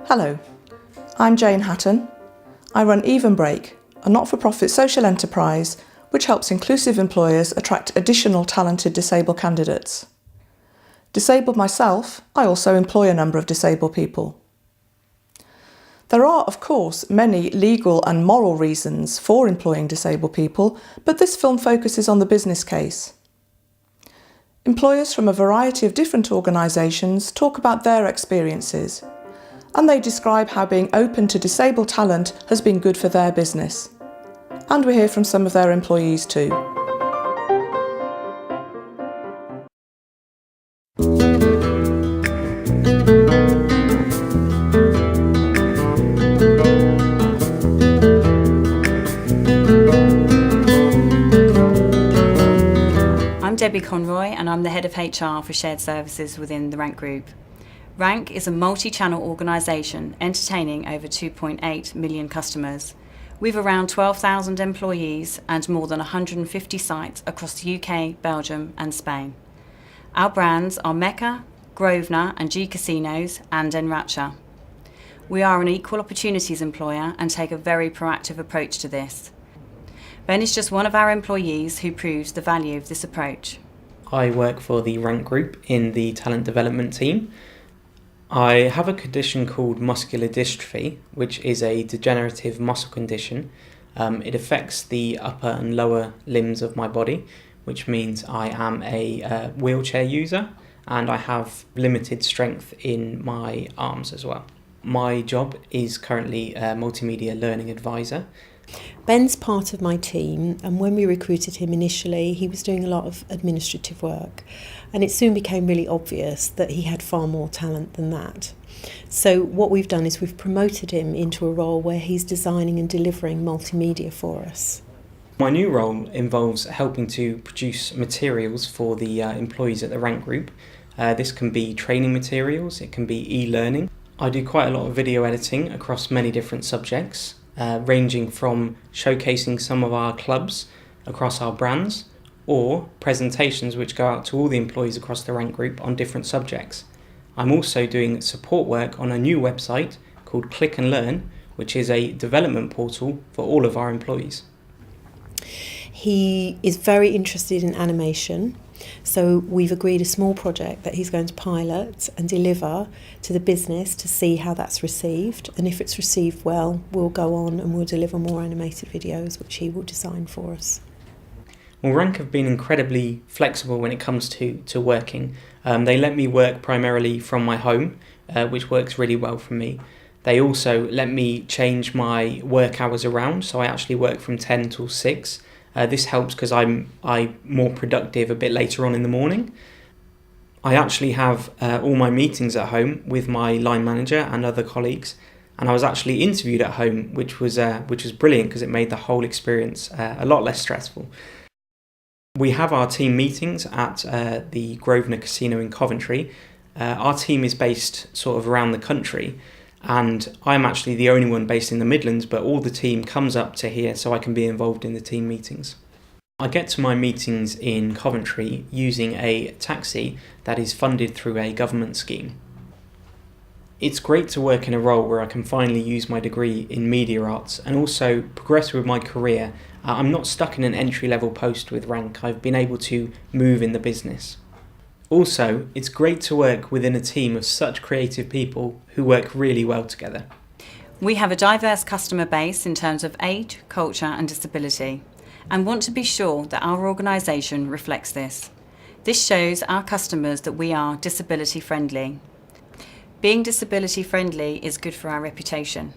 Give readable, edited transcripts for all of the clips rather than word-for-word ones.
Hello, I'm Jane Hatton. I run Even Break, a not-for-profit social enterprise which helps inclusive employers attract additional talented disabled candidates. Disabled myself, I also employ a number of disabled people. There are, of course, many legal and moral reasons for employing disabled people, but this film focuses on the business case. Employers from a variety of different organisations talk about their experiences, and they describe how being open to disabled talent has been good for their business. And we hear from some of their employees too. I'm Debbie Conroy and I'm the Head of HR for Shared Services within the Rank Group. Rank is a multi-channel organisation entertaining over 2.8 million customers. We've around 12,000 employees and more than 150 sites across the UK, Belgium and Spain. Our brands are Mecca, Grosvenor and G Casinos and Enracha. We are an equal opportunities employer and take a very proactive approach to this. Ben is just one of our employees who proves the value of this approach. I work for the Rank Group in the talent development team. I have a condition called muscular dystrophy, which is a degenerative muscle condition. It affects the upper and lower limbs of my body, which means I am a wheelchair user and I have limited strength in my arms as well. My job is currently a multimedia learning advisor. Ben's part of my team, and when we recruited him initially, he was doing a lot of administrative work, and it soon became really obvious that he had far more talent than that. So what we've done is we've promoted him into a role where he's designing and delivering multimedia for us. My new role involves helping to produce materials for the employees at the Rank Group. This can be training materials, it can be e-learning. I do quite a lot of video editing across many different subjects. Ranging from showcasing some of our clubs across our brands or presentations which go out to all the employees across the Rank Group on different subjects. I'm also doing support work on a new website called Click and Learn, which is a development portal for all of our employees. He is very interested in animation, so we've agreed a small project that he's going to pilot and deliver to the business to see how that's received, and if it's received well, we'll go on and we'll deliver more animated videos which he will design for us. Well, Rank have been incredibly flexible when it comes to working. They let me work primarily from my home, which works really well for me. They also let me change my work hours around, so I actually work from 10 till 6. This helps because I'm more productive a bit later on in the morning. I actually have all my meetings at home with my line manager and other colleagues, and I was actually interviewed at home, which was brilliant because it made the whole experience a lot less stressful. We have our team meetings at the Grosvenor Casino in Coventry. Our team is based sort of around the country, and I'm actually the only one based in the Midlands, but all the team comes up to here so I can be involved in the team meetings. I get to my meetings in Coventry using a taxi that is funded through a government scheme. It's great to work in a role where I can finally use my degree in media arts and also progress with my career. I'm not stuck in an entry-level post with Rank. I've been able to move in the business. Also, it's great to work within a team of such creative people who work really well together. We have a diverse customer base in terms of age, culture and disability, and want to be sure that our organisation reflects this. This shows our customers that we are disability friendly. Being disability friendly is good for our reputation.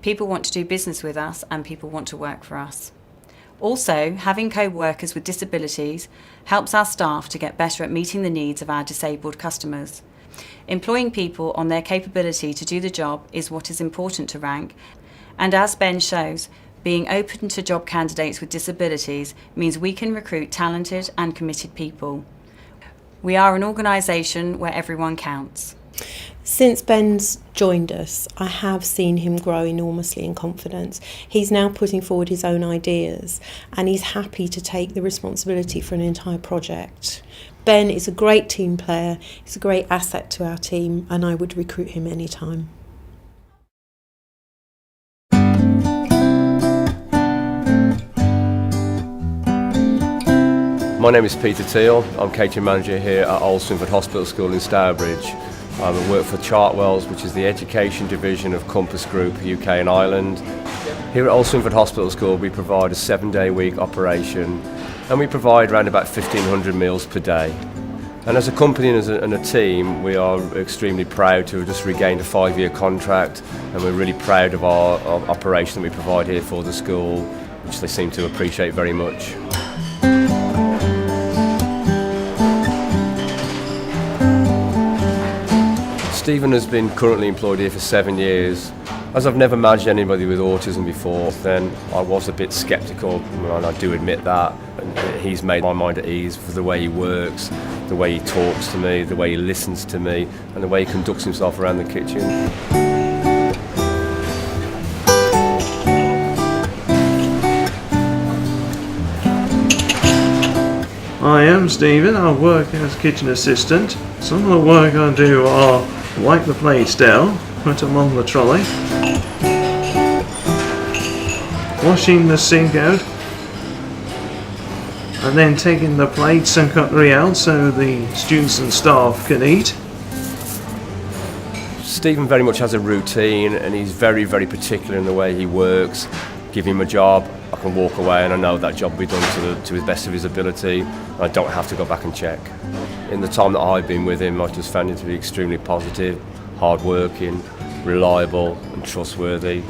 People want to do business with us and people want to work for us. Also, having co-workers with disabilities helps our staff to get better at meeting the needs of our disabled customers. Employing people on their capability to do the job is what is important to Rank, and as Ben shows, being open to job candidates with disabilities means we can recruit talented and committed people. We are an organisation where everyone counts. Since Ben's joined us, I have seen him grow enormously in confidence. He's now putting forward his own ideas and he's happy to take the responsibility for an entire project. Ben is a great team player, he's a great asset to our team, and I would recruit him anytime. My name is Peter Teal. I'm catering manager here at Old Swinford Hospital School in Stourbridge. I work for Chartwells, which is the education division of Compass Group UK and Ireland. Here at Old Swinford Hospital School we provide a 7-day-a-week operation, and we provide around about 1,500 meals per day. And as a company and a team, we are extremely proud to have just regained a 5-year contract, and we're really proud of our operation that we provide here for the school, which they seem to appreciate very much. Stephen has been currently employed here for 7 years. As I've never managed anybody with autism before, then I was a bit sceptical, and I do admit that. And he's made my mind at ease for the way he works, the way he talks to me, the way he listens to me, and the way he conducts himself around the kitchen. I am Stephen. I work as kitchen assistant. Some of the work I do are wipe the plates down, put them on the trolley, washing the sink out, and then taking the plates and cutlery out so the students and staff can eat. Stephen very much has a routine, and he's very, very particular in the way he works. Give him a job, I can walk away and I know that job will be done to his best of his ability. I don't have to go back and check. In the time that I've been with him, I've just found him to be extremely positive, hard-working, reliable and trustworthy,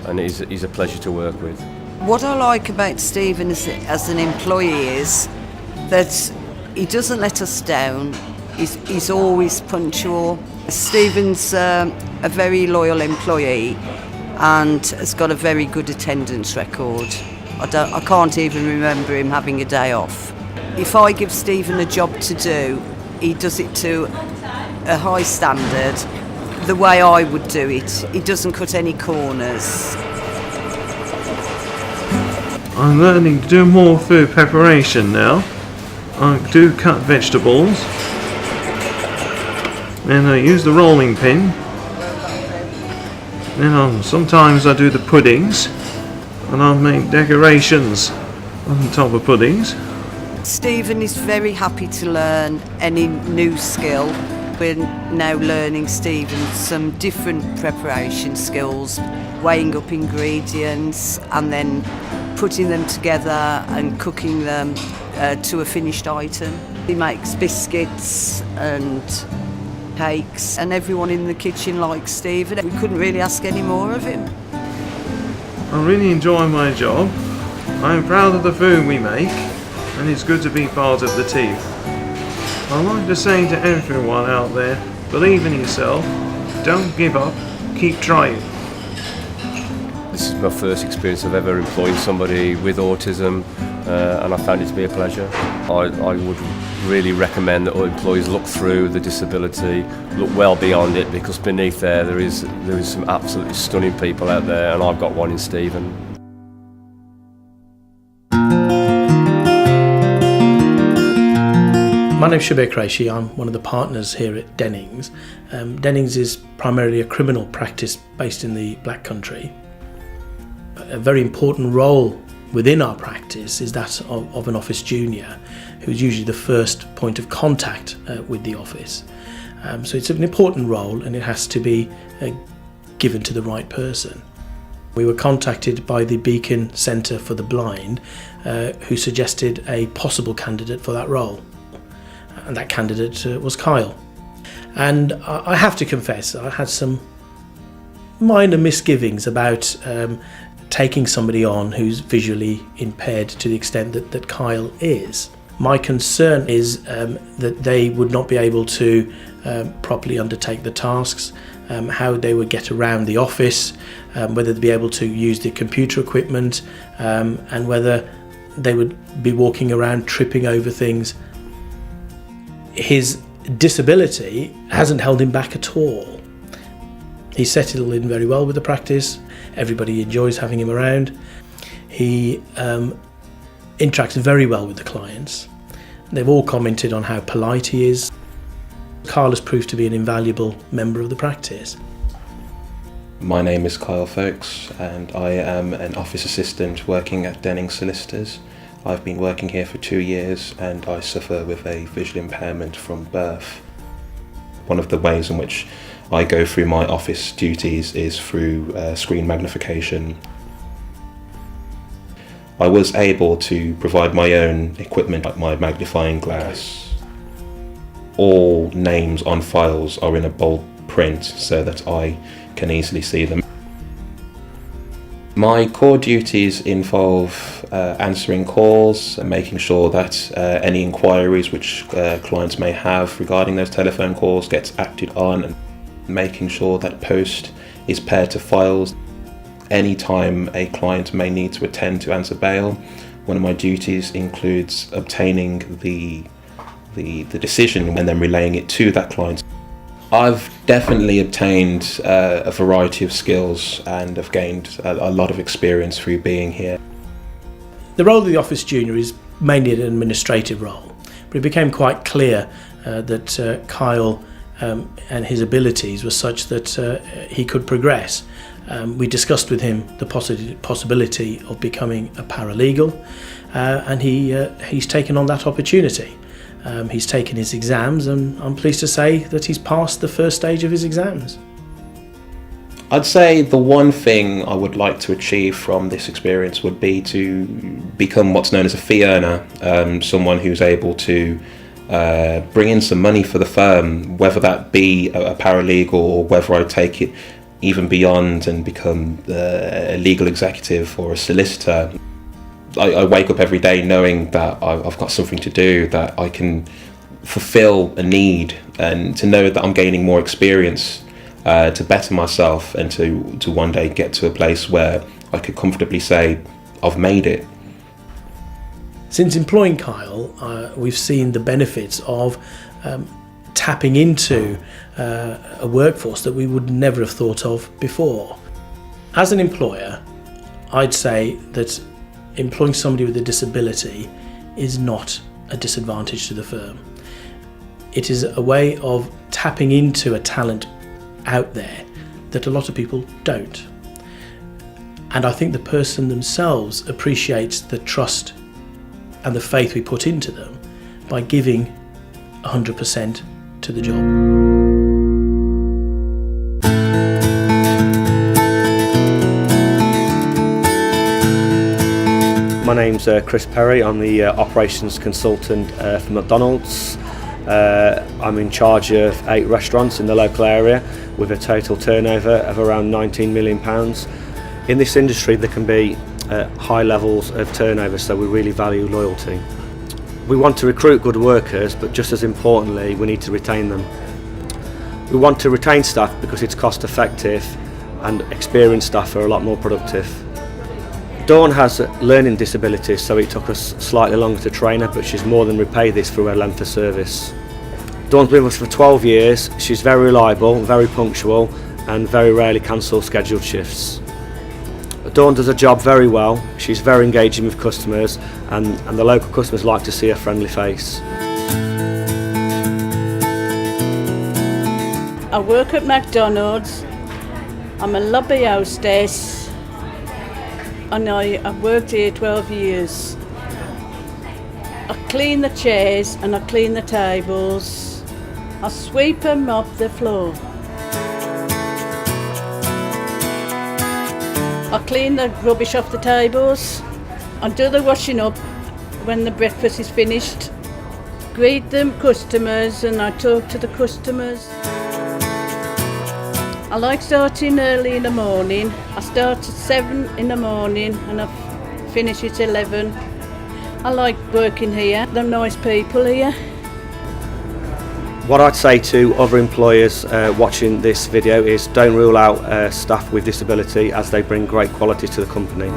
and he's a pleasure to work with. What I like about Stephen as an employee is that he doesn't let us down. He's always punctual. Stephen's a very loyal employee and has got a very good attendance record. I can't even remember him having a day off. If I give Stephen a job to do, he does it to a high standard, the way I would do it. He doesn't cut any corners. I'm learning to do more food preparation now. I do cut vegetables, and I use the rolling pin. Then sometimes I do the puddings, and I'll make decorations on top of puddings. Stephen is very happy to learn any new skill. We're now learning Stephen some different preparation skills, weighing up ingredients and then putting them together and cooking them to a finished item. He makes biscuits and cakes, and everyone in the kitchen likes Stephen. We couldn't really ask any more of him. I really enjoy my job. I'm proud of the food we make, and it's good to be part of the team. I like to say to everyone out there, believe in yourself, don't give up, keep trying. This is my first experience of ever employing somebody with autism, and I found it to be a pleasure. I would really recommend that all employees look through the disability, look well beyond it, because beneath there is some absolutely stunning people out there, and I've got one in Stephen. My name's Shabir Qureshi. I'm one of the partners here at Dennings. Dennings is primarily a criminal practice based in the Black Country. A very important role within our practice is that of an office junior, who's usually the first point of contact with the office. So it's an important role, and it has to be given to the right person. We were contacted by the Beacon Centre for the Blind, who suggested a possible candidate for that role. And that candidate was Kyle. And I have to confess, I had some minor misgivings about taking somebody on who's visually impaired to the extent that Kyle is. My concern is that they would not be able to properly undertake the tasks, how they would get around the office, whether they'd be able to use the computer equipment, and whether they would be walking around tripping over things. His disability hasn't held him back at all. He settled in very well with the practice. Everybody enjoys having him around. He interacts very well with the clients. They've all commented on how polite he is. Kyle has proved to be an invaluable member of the practice. My name is Kyle Folkes and I am an office assistant working at Dennings Solicitors. I've been working here for 2 years and I suffer with a visual impairment from birth. One of the ways in which I go through my office duties is through screen magnification. I was able to provide my own equipment like my magnifying glass. All names on files are in a bold print so that I can easily see them. My core duties involve answering calls, making sure that any inquiries which clients may have regarding those telephone calls gets acted on, and making sure that post is paired to files. Anytime a client may need to attend to answer bail, one of my duties includes obtaining the decision and then relaying it to that client. I've definitely obtained a variety of skills and have gained a lot of experience through being here. The role of the office junior is mainly an administrative role, but it became quite clear that Kyle and his abilities were such that he could progress. We discussed with him the possibility of becoming a paralegal, and he's taken on that opportunity. He's taken his exams and I'm pleased to say that he's passed the first stage of his exams. I'd say the one thing I would like to achieve from this experience would be to become what's known as a fee earner, someone who's able to bring in some money for the firm, whether that be a paralegal or whether I take it even beyond and become a legal executive or a solicitor. I wake up every day knowing that I've got something to do, that I can fulfill a need, and to know that I'm gaining more experience to better myself and to one day get to a place where I could comfortably say I've made it. Since employing Kyle, we've seen the benefits of tapping into a workforce that we would never have thought of before. As an employer, I'd say that employing somebody with a disability is not a disadvantage to the firm. It is a way of tapping into a talent out there that a lot of people don't. And I think the person themselves appreciates the trust and the faith we put into them by giving 100% to the job. My name's Chris Perry. I'm the operations consultant for McDonald's. I'm in charge of 8 restaurants in the local area with a total turnover of around £19 million. In this industry there can be high levels of turnover, so we really value loyalty. We want to recruit good workers, but just as importantly we need to retain them. We want to retain staff because it's cost effective and experienced staff are a lot more productive. Dawn has learning disabilities, so it took us slightly longer to train her, but she's more than repaid this through her length of service. Dawn's been with us for 12 years. She's very reliable, very punctual, and very rarely cancels scheduled shifts. Dawn does her job very well. She's very engaging with customers, and the local customers like to see her friendly face. I work at McDonald's. I'm a lobby hostess. And I've worked here 12 years. I clean the chairs and I clean the tables. I sweep and mop the floor. I clean the rubbish off the tables. I do the washing up when the breakfast is finished. Greet them customers and I talk to the customers. I like starting early in the morning. I start at 7 in the morning and I finish at 11. I like working here. They're nice people here. What I'd say to other employers watching this video is don't rule out staff with disability, as they bring great quality to the company.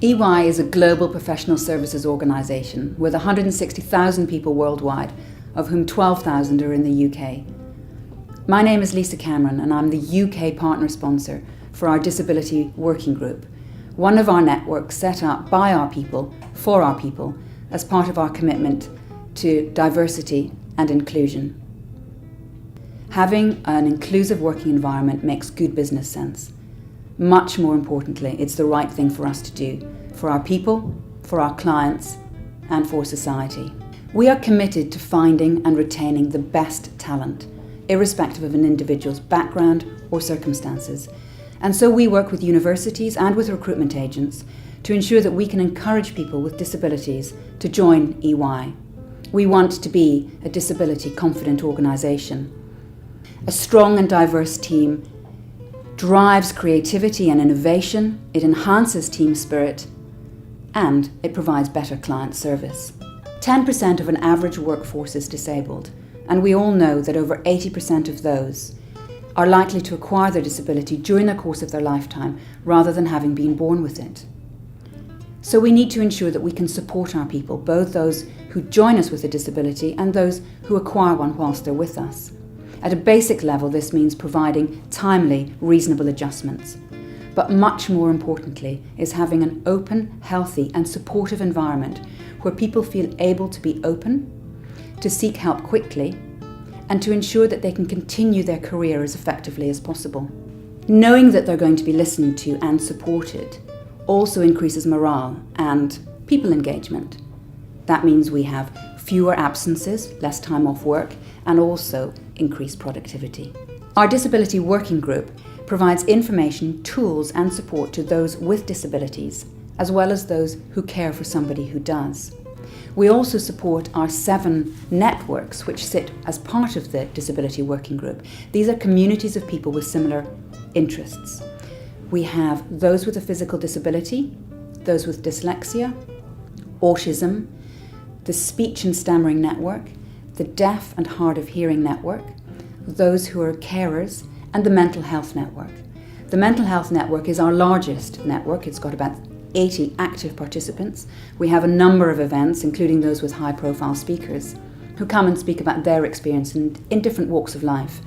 EY is a global professional services organisation with 160,000 people worldwide, of whom 12,000 are in the UK. My name is Lisa Cameron and I'm the UK partner sponsor for our Disability Working Group, one of our networks set up by our people, for our people, as part of our commitment to diversity and inclusion. Having an inclusive working environment makes good business sense. Much more importantly, it's the right thing for us to do, for our people, for our clients, and for society. We are committed to finding and retaining the best talent, irrespective of an individual's background or circumstances. And so we work with universities and with recruitment agents to ensure that we can encourage people with disabilities to join EY. We want to be a disability confident organisation. A strong and diverse team drives creativity and innovation, it enhances team spirit, and it provides better client service. 10% of an average workforce is disabled, and we all know that over 80% of those are likely to acquire their disability during the course of their lifetime rather than having been born with it. So we need to ensure that we can support our people, both those who join us with a disability and those who acquire one whilst they're with us. At a basic level, this means providing timely, reasonable adjustments. But much more importantly is having an open, healthy and supportive environment where people feel able to be open, to seek help quickly, and to ensure that they can continue their career as effectively as possible. Knowing that they're going to be listened to and supported also increases morale and people engagement. That means we have fewer absences, less time off work, and also increased productivity. Our Disability Working Group provides information, tools and support to those with disabilities, as well as those who care for somebody who does. We also support our 7 networks which sit as part of the Disability Working Group. These are communities of people with similar interests. We have those with a physical disability, those with dyslexia, autism, the Speech and Stammering Network, the Deaf and Hard of Hearing Network, those who are carers, and the Mental Health Network. The Mental Health Network is our largest network. It's got about 80 active participants. We have a number of events, including those with high-profile speakers, who come and speak about their experience in different walks of life.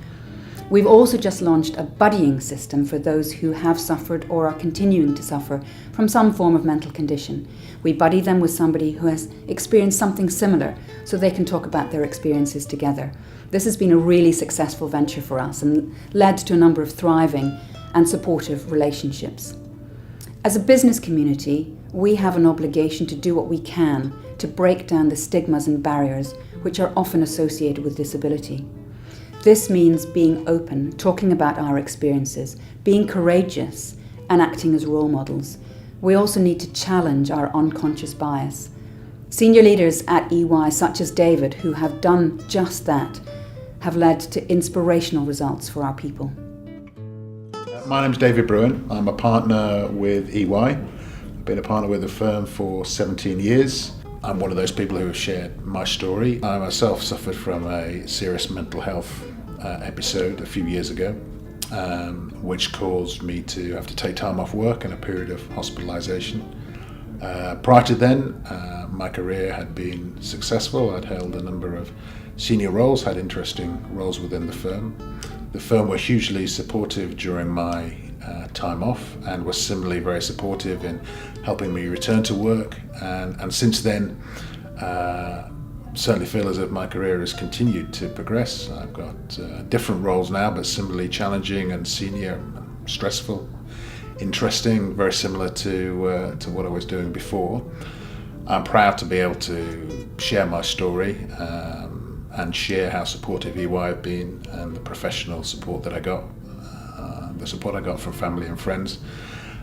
We've also just launched a buddying system for those who have suffered or are continuing to suffer from some form of mental condition. We buddy them with somebody who has experienced something similar so they can talk about their experiences together. This has been a really successful venture for us and led to a number of thriving and supportive relationships. As a business community, we have an obligation to do what we can to break down the stigmas and barriers which are often associated with disability. This means being open, talking about our experiences, being courageous, and acting as role models. We also need to challenge our unconscious bias. Senior leaders at EY, such as David, who have done just that, have led to inspirational results for our people. My name's David Bruin. I'm a partner with EY. I've been a partner with the firm for 17 years. I'm one of those people who have shared my story. I myself suffered from a serious mental health episode a few years ago, which caused me to have to take time off work and a period of hospitalisation. Prior to then, my career had been successful. I'd held a number of senior roles, had interesting roles within the firm. The firm were hugely supportive during my time off and was similarly very supportive in helping me return to work. And since then, certainly feel as if my career has continued to progress. I've got different roles now, but similarly challenging and senior, and stressful, interesting, very similar to what I was doing before. I'm proud to be able to share my story and share how supportive EY have been and the professional support that I got, the support I got from family and friends.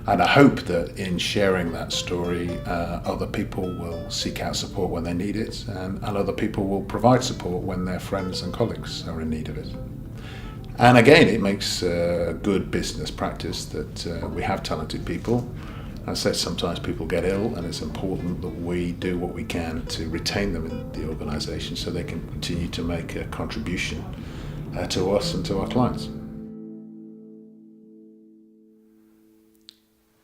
And I hope that in sharing that story, other people will seek out support when they need it, and other people will provide support when their friends and colleagues are in need of it. And again, it makes good business practice that we have talented people. I said sometimes people get ill, and it's important that we do what we can to retain them in the organisation so they can continue to make a contribution to us and to our clients.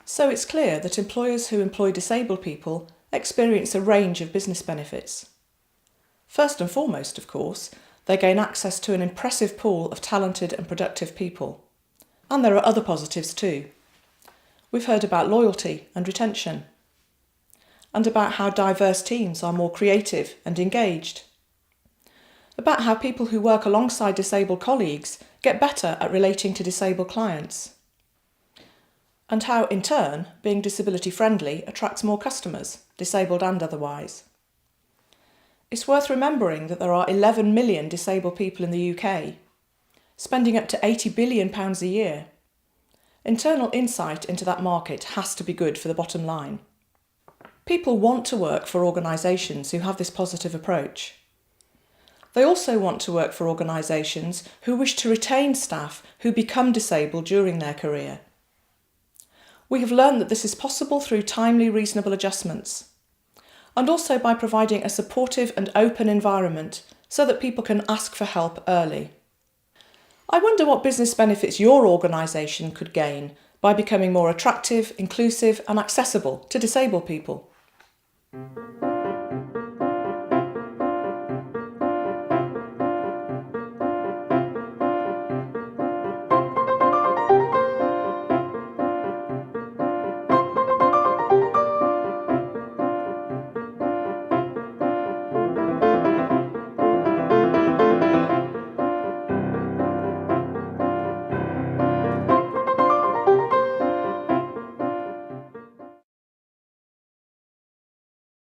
So it's clear that employers who employ disabled people experience a range of business benefits. First and foremost, of course, they gain access to an impressive pool of talented and productive people. And there are other positives too. We've heard about loyalty and retention, and about how diverse teams are more creative and engaged, about how people who work alongside disabled colleagues get better at relating to disabled clients, and how, in turn, being disability friendly attracts more customers, disabled and otherwise. It's worth remembering that there are 11 million disabled people in the UK, spending up to £80 billion a year. Internal insight into that market has to be good for the bottom line. People want to work for organisations who have this positive approach. They also want to work for organisations who wish to retain staff who become disabled during their career. We have learned that this is possible through timely, reasonable adjustments, and also by providing a supportive and open environment so that people can ask for help early. I wonder what business benefits your organisation could gain by becoming more attractive, inclusive and accessible to disabled people.